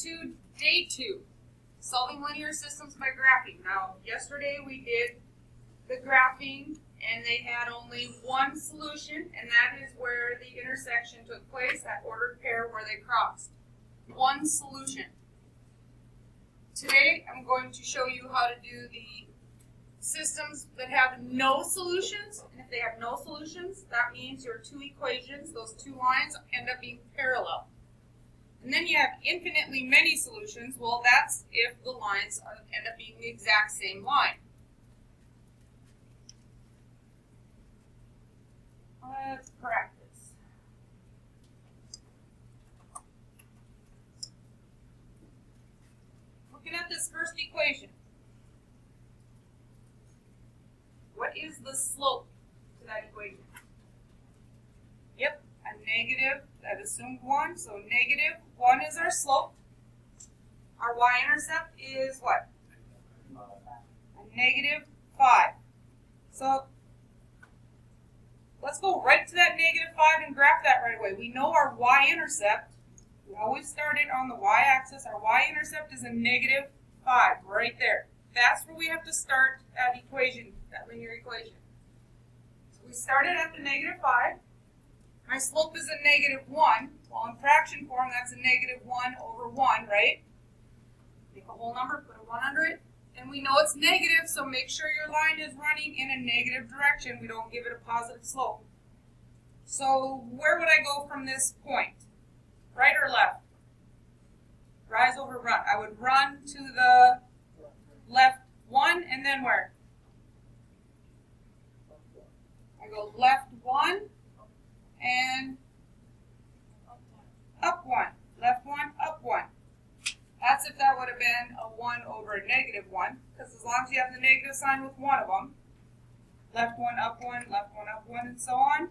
to day 2, solving linear systems by graphing. Now, yesterday we did the graphing and they had only one solution, and that is where the intersection took place, that ordered pair where they crossed. One solution. Today I'm going to show you how to do the systems that have no solutions, and if they have no solutions, that means your two equations, those two lines, end up being parallel. And then you have infinitely many solutions. Well, that's if the lines end up being the exact same line. Let's practice. Looking at this first equation, what is the slope to that equation? Yep, a negative, that assumed 1, so negative 1 is our slope. Our y-intercept is what? A negative 5. So let's go right to that negative 5 and graph that right away. We know our y-intercept, we always started on the y-axis, our y-intercept is a negative 5, right there. That's where we have to start that equation, that linear equation. So we started at the negative 5. My slope is a negative 1. Well, in fraction form, that's a negative 1 over 1, right? Take a whole number, put a 1 under it. And we know it's negative, so make sure your line is running in a negative direction. We don't give it a positive slope. So where would I go from this point? Right or left? Rise over run. I would run to the left 1, and then where? I go left 1 and up 1. Left 1, up 1. That's if that would have been a 1 over a negative 1, because as long as you have the negative sign with one of them, left 1, up 1, left 1, up 1, and so on.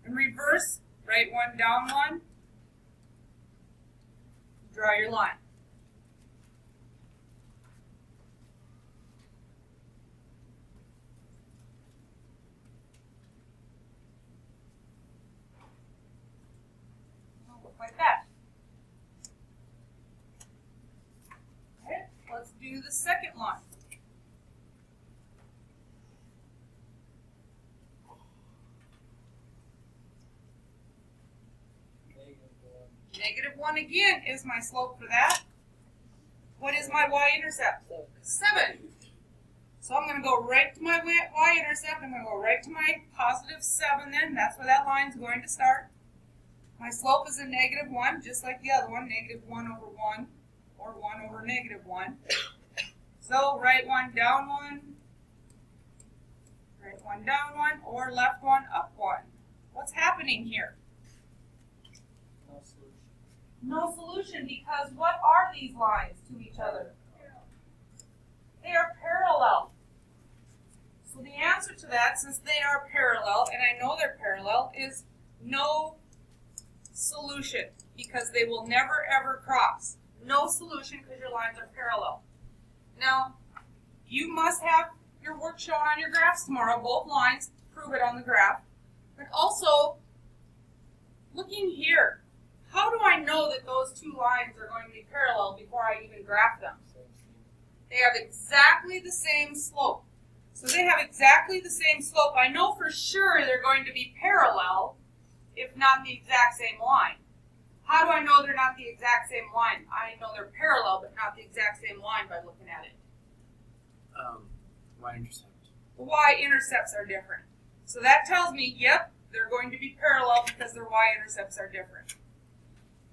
In reverse, right 1, down 1. Draw your line. It'll look like that. Okay, let's do the second line. Negative 1 again is my slope for that. What is my y-intercept? 7. So I'm going to go right to my y-intercept. I'm going to go right to my positive 7 then. That's where that line is going to start. My slope is a negative 1, just like the other one, negative 1 over 1, or 1 over negative 1. So right 1, down 1, right 1, down 1, or left 1, up 1. What's happening here? No solution, because what are these lines to each other? They are parallel. So the answer to that, since they are parallel, and I know they're parallel, is no solution, because they will never ever cross. No solution because your lines are parallel. Now, you must have your work shown on your graphs tomorrow, both lines, prove it on the graph. But also, looking here, how do I know that those two lines are going to be parallel before I even graph them? They have exactly the same slope. So they have exactly the same slope. I know for sure they're going to be parallel, if not the exact same line. How do I know they're not the exact same line? I know they're parallel, but not the exact same line by looking at it. Y-intercept. The y-intercepts are different. So that tells me, yep, they're going to be parallel because their y-intercepts are different.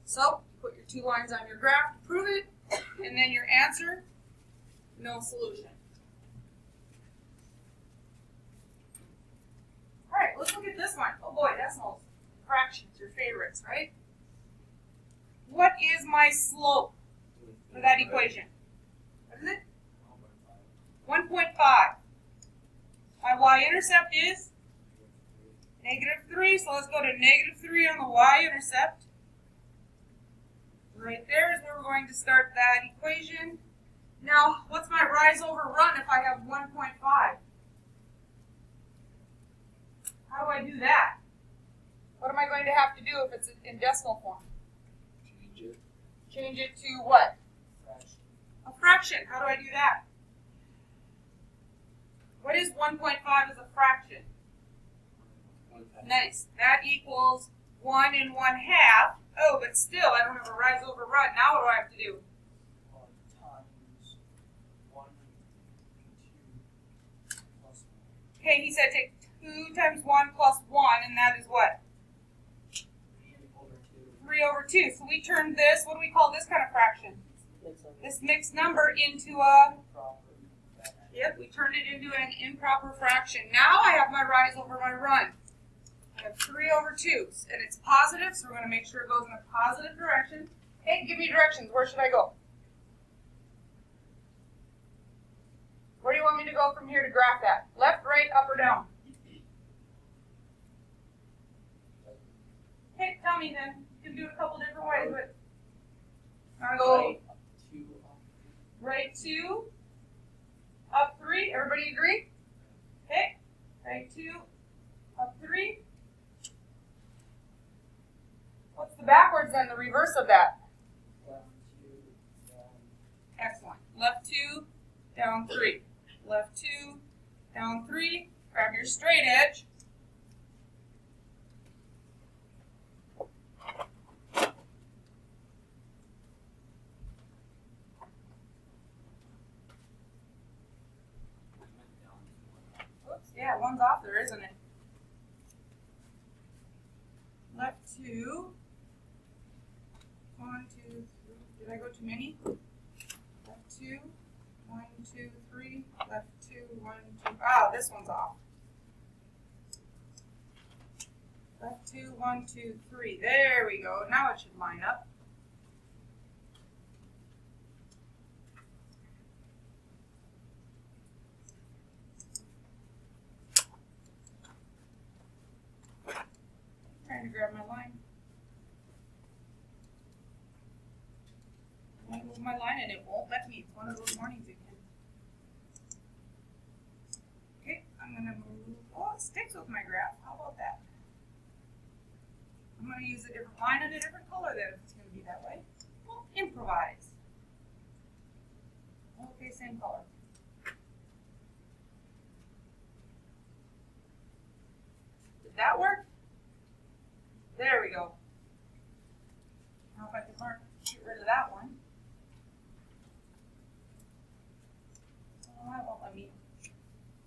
So, put your two lines on your graph to prove it, and then your answer, no solution. All right, let's look at this one. Oh boy, that's most fractions, your favorites, right? What is my slope for that equation? What is it? 1.5. My y-intercept is negative 3, so let's go to negative 3 on the y-intercept. Right there is where we're going to start that equation. Now, what's my rise over run if I have 1.5? How do I do that? What am I going to have to do if it's in decimal form? change it to what? Fraction. A fraction. How do I do that? What is 1.5 as a fraction? Nice. That equals 1 and 1/2. Oh, but still, I don't have a rise over run. Now what do I have to do? 1 times 1 and 2 plus 1. Okay, he said take 2 times 1 plus 1, and that is what? 3 over 2. So we turned this, what do we call this kind of fraction? This mixed number into a... Yep, we turned it into an improper fraction. Now I have my rise over my run. I have 3 over 2, and it's positive, so we're going to make sure it goes in a positive direction. Hey, give me directions. Where should I go? Where do you want me to go from here to graph that? Left, right, up, or down? Okay, tell me then. You can do it a couple different ways, but I'm going to go right 2, up 3. Everybody agree? Okay. Right 2, up 3. What's the backwards then, the reverse of that? Left 2, down. Excellent. Left 2, down 3. Left 2, down 3. Grab your straight edge. Oops, yeah, one's off there, isn't it? Left 2. 1, 2, 3. Did I go too many? Left 2. 1, 2, 3. Left 2, 1, 2. Oh, this one's off. Left 2, 1, 2, 3. There we go. Now it should line up. Trying to grab my line. I want to move my line and it won't let me. It's one of those mornings again. Okay, I'm going to move. Oh, it sticks with my graph. How about that? I'm going to use a different line and a different color then if it's going to be that way. We'll improvise. Okay, same color. Did that work? There we go. Now if I can get rid of that one. Oh, that won't let me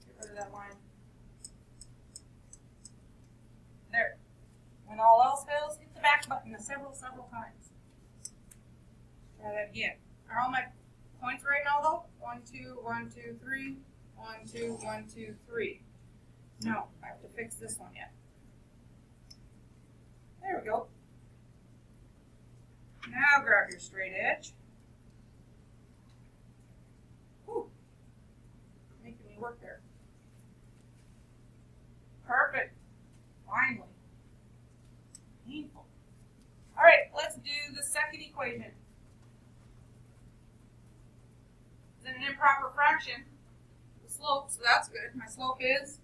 get rid of that line. There. When all else fails, hit the back button several times. Try that again. Are all my points right now though? 1, 2, 1, 2, 3. 1, 2, 1, 2, 3. No, I have to fix this one yet. There we go. Now grab your straight edge. Whew. Making me work there. Perfect. Finally. Painful. All right, let's do the second equation. It's an improper fraction. The slope, so that's good. My slope is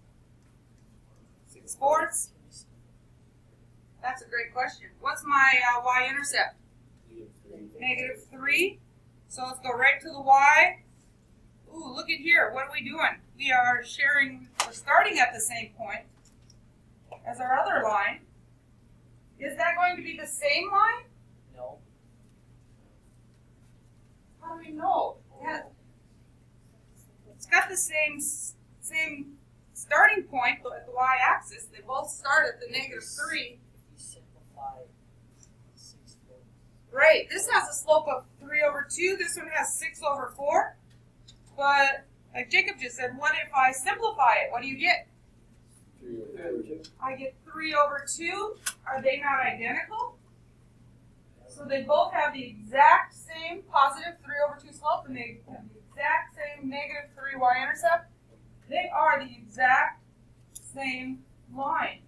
6/4. That's a great question. What's my y-intercept? -3. So let's go right to the y. Ooh, look at here. What are we doing? We are we're starting at the same point as our other line. Is that going to be the same line? No. How do we know? It's got the same starting point at the y-axis. They both start at the -3. Simplify 6/4. Right, this has a slope of 3 over 2. This one has 6 over 4. But, like Jacob just said, what if I simplify it? What do you get? 3 over 2. I get 3 over 2. Are they not identical? So they both have the exact same positive 3 over 2 slope, and they have the exact same -3 y-intercept. They are the exact same line.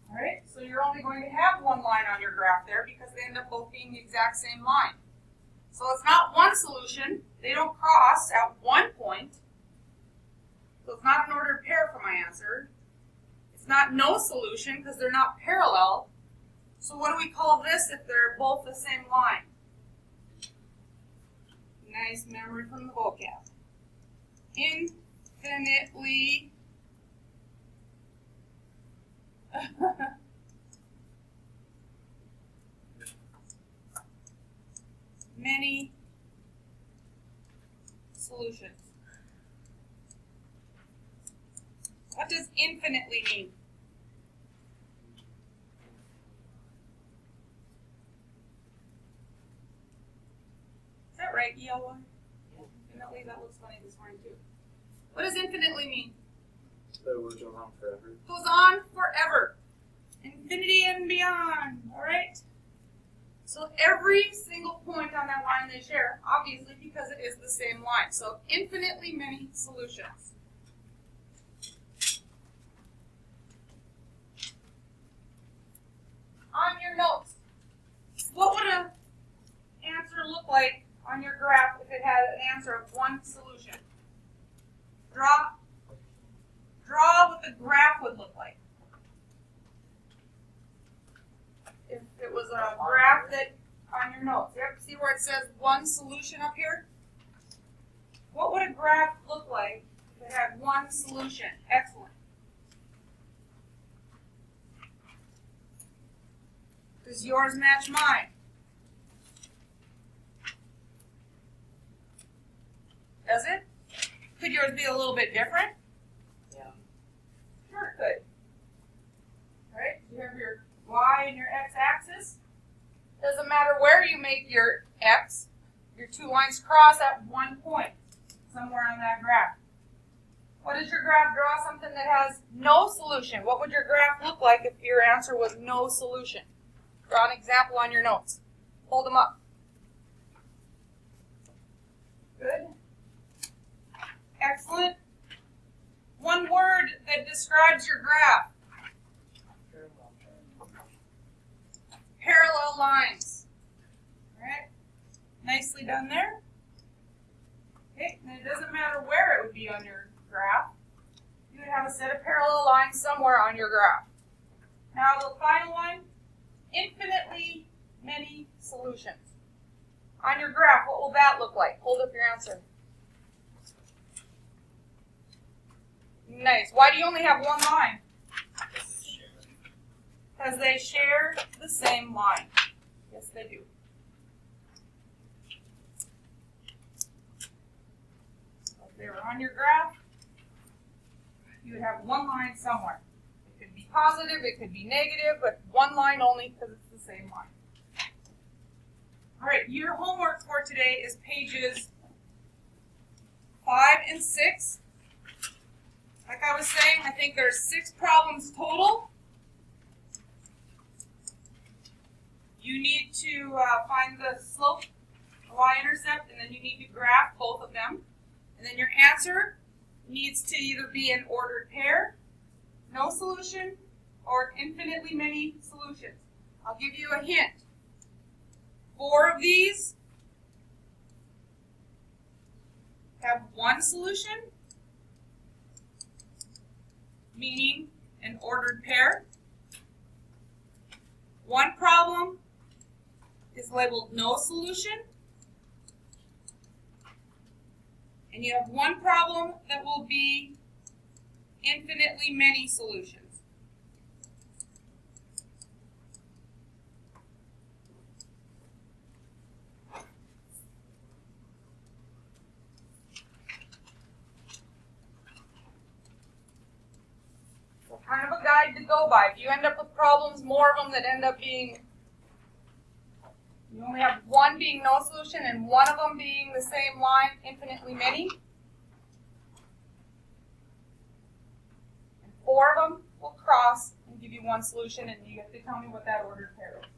All right, so you're only going to have one line on your graph there because they end up both being the exact same line. So it's not one solution. They don't cross at one point. So it's not an ordered pair for my answer. It's not no solution because they're not parallel. So what do we call this if they're both the same line? Nice memory from the vocab. Infinitely many solutions. What does infinitely mean? Is that right, ELY? Infinitely, that looks funny this morning too. What does infinitely mean? That it goes on forever. Goes on forever. Infinity and beyond, all right? So every single point on that line they share, obviously because it is the same line. So infinitely many solutions. On your notes, what would an answer look like on your graph if it had an answer of one solution? Draw what the graph would look like. If it was a graph that on your notes, yep, see where it says one solution up here? What would a graph look like if it had one solution? Excellent. Does yours match mine? Does it? Could yours be a little bit different? Yeah. Sure, it could. Right? You have your y and your x-axis. Doesn't matter where you make your x, your two lines cross at one point, somewhere on that graph. What does your graph draw? Something that has no solution. What would your graph look like if your answer was no solution? Draw an example on your notes. Hold them up. Good. Excellent. One word that describes your graph. Parallel lines. All right. Nicely done there. Okay, and it doesn't matter where it would be on your graph. You would have a set of parallel lines somewhere on your graph. Now the final one, infinitely many solutions. On your graph, what will that look like? Hold up your answer. Nice. Why do you only have one line? Because they share the same line. Yes, they do. So if they were on your graph, you would have one line somewhere. It could be positive, it could be negative, but one line only because it's the same line. All right, your homework for today is pages 5 and 6. Like I was saying, I think there's 6 problems total. You need to find the slope, the y-intercept, and then you need to graph both of them. And then your answer needs to either be an ordered pair, no solution, or infinitely many solutions. I'll give you a hint. 4 of these have one solution, meaning an ordered pair. One problem is labeled no solution. And you have one problem that will be infinitely many solutions. So kind of a guide to go by. If you end up with problems, more of them that end up being, you only have one being no solution and one of them being the same line, infinitely many. And 4 of them will cross and give you one solution, and you have to tell me what that ordered pair is.